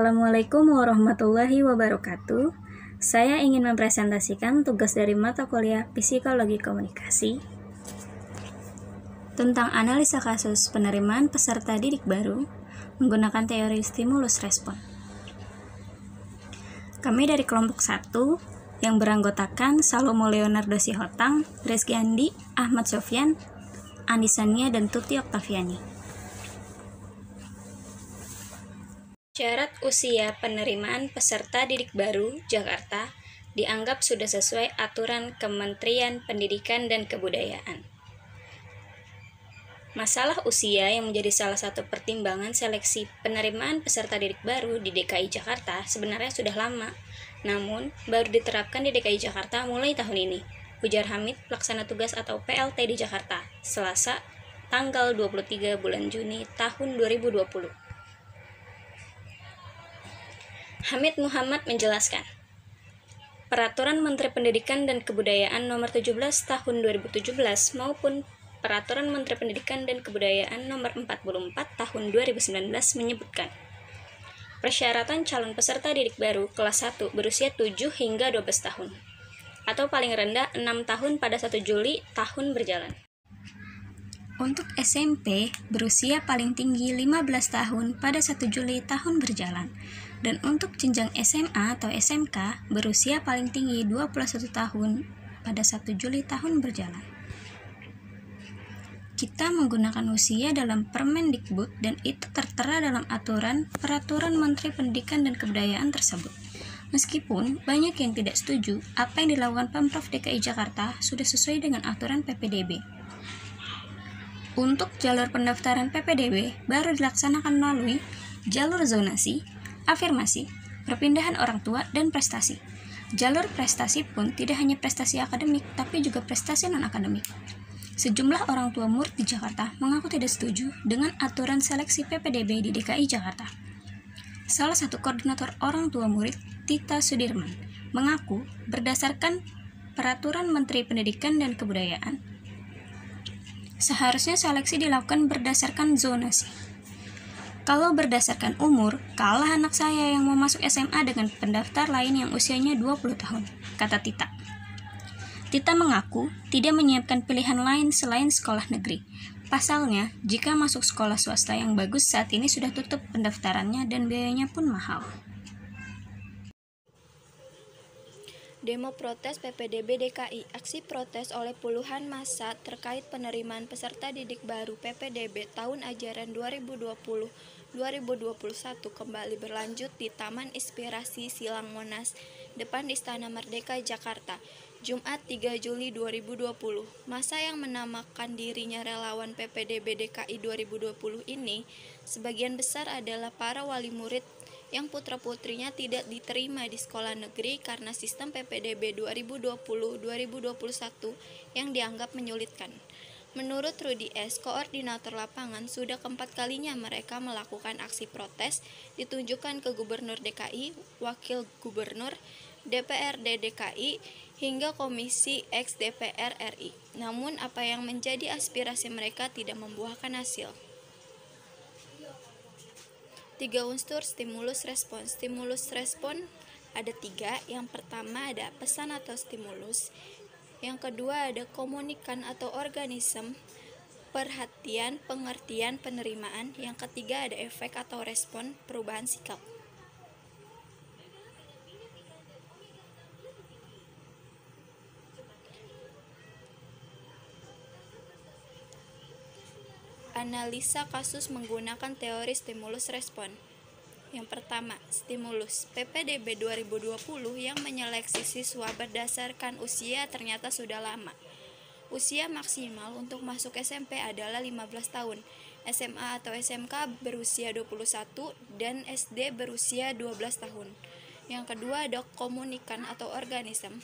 Assalamualaikum warahmatullahi wabarakatuh. Saya ingin mempresentasikan tugas dari mata kuliah Psikologi Komunikasi tentang analisa kasus penerimaan peserta didik baru menggunakan teori stimulus respon. Kami dari kelompok 1 yang beranggotakan Salomo Leonardo Sihotang, Rizky Andi, Ahmad Sofyan, Andi Sania, dan Tuti Oktaviani. Syarat usia penerimaan peserta didik baru Jakarta dianggap sudah sesuai aturan Kementerian Pendidikan dan Kebudayaan. Masalah usia yang menjadi salah satu pertimbangan seleksi penerimaan peserta didik baru di DKI Jakarta sebenarnya sudah lama, namun baru diterapkan di DKI Jakarta mulai tahun ini, ujar Hamid, Pelaksana Tugas atau PLT di Jakarta, Selasa, tanggal 23 bulan Juni tahun 2020. Hamid Muhammad menjelaskan, Peraturan Menteri Pendidikan dan Kebudayaan Nomor 17 Tahun 2017 maupun Peraturan Menteri Pendidikan dan Kebudayaan Nomor 44 Tahun 2019 menyebutkan persyaratan calon peserta didik baru kelas 1 berusia 7 hingga 12 tahun atau paling rendah 6 tahun pada 1 Juli tahun berjalan. Untuk SMP berusia paling tinggi 15 tahun pada 1 Juli tahun berjalan. Dan untuk jenjang SMA atau SMK berusia paling tinggi 21 tahun pada 1 Juli tahun berjalan. Kita menggunakan usia dalam Permendikbud dan itu tertera dalam Peraturan Menteri Pendidikan dan Kebudayaan tersebut. Meskipun banyak yang tidak setuju, apa yang dilakukan Pemprov DKI Jakarta sudah sesuai dengan aturan PPDB. Untuk jalur pendaftaran PPDB baru dilaksanakan melalui jalur zonasi, afirmasi, perpindahan orang tua, dan prestasi. Jalur prestasi pun tidak hanya prestasi akademik, tapi juga prestasi non-akademik. Sejumlah orang tua murid di Jakarta mengaku tidak setuju dengan aturan seleksi PPDB di DKI Jakarta. Salah satu koordinator orang tua murid, Tita Sudirman, mengaku berdasarkan Peraturan Menteri Pendidikan dan Kebudayaan, seharusnya seleksi dilakukan berdasarkan zonasi. Kalau berdasarkan umur, kalah anak saya yang mau masuk SMA dengan pendaftar lain yang usianya 20 tahun, kata Tita. Tita mengaku tidak menyiapkan pilihan lain selain sekolah negeri. Pasalnya, jika masuk sekolah swasta yang bagus saat ini sudah tutup pendaftarannya dan biayanya pun mahal. Demo protes PPDB DKI. Aksi protes oleh puluhan massa terkait penerimaan peserta didik baru PPDB tahun ajaran 2020-2021 kembali berlanjut di Taman Inspirasi Silang Monas, depan Istana Merdeka, Jakarta, Jumat 3 Juli 2020. Massa yang menamakan dirinya relawan PPDB DKI 2020 ini, sebagian besar adalah para wali murid yang putra-putrinya tidak diterima di sekolah negeri karena sistem PPDB 2020-2021 yang dianggap menyulitkan. Menurut Rudi S., koordinator lapangan, sudah keempat kalinya mereka melakukan aksi protes, ditunjukkan ke Gubernur DKI, Wakil Gubernur, DPRD DKI, hingga Komisi X DPR RI. Namun apa yang menjadi aspirasi mereka tidak membuahkan hasil. 3 unsur stimulus respon. Stimulus respon ada 3. Yang pertama ada pesan atau stimulus. Yang kedua ada komunikan atau organisme, perhatian, pengertian, penerimaan. Yang ketiga ada efek atau respon, perubahan sikap. Analisa kasus menggunakan teori stimulus respon. Yang pertama, stimulus. PPDB 2020 yang menyeleksi siswa berdasarkan usia ternyata sudah lama. Usia maksimal untuk masuk SMP adalah 15 tahun, SMA atau SMK berusia 21, dan SD berusia 12 tahun. Yang kedua ada komunikan atau organisme.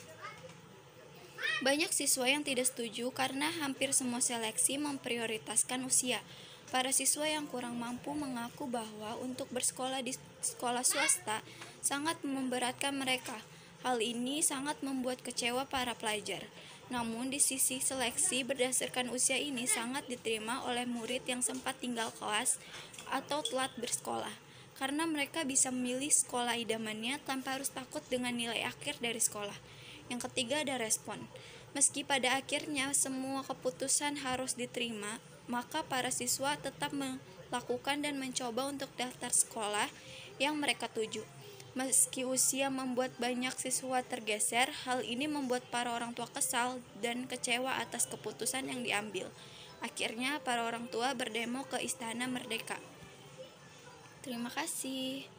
Banyak siswa yang tidak setuju karena hampir semua seleksi memprioritaskan usia. Para siswa yang kurang mampu mengaku bahwa untuk bersekolah di sekolah swasta sangat memberatkan mereka. Hal ini sangat membuat kecewa para pelajar. Namun di sisi seleksi berdasarkan usia ini sangat diterima oleh murid yang sempat tinggal kelas atau telat bersekolah. karena mereka bisa memilih sekolah idamannya tanpa harus takut dengan nilai akhir dari sekolah. Yang ketiga ada respon. Meski pada akhirnya semua keputusan harus diterima, maka para siswa tetap melakukan dan mencoba untuk daftar sekolah yang mereka tuju. Meski usia membuat banyak siswa tergeser, hal ini membuat para orang tua kesal dan kecewa atas keputusan yang diambil. Akhirnya para orang tua berdemo ke Istana Merdeka. Terima kasih.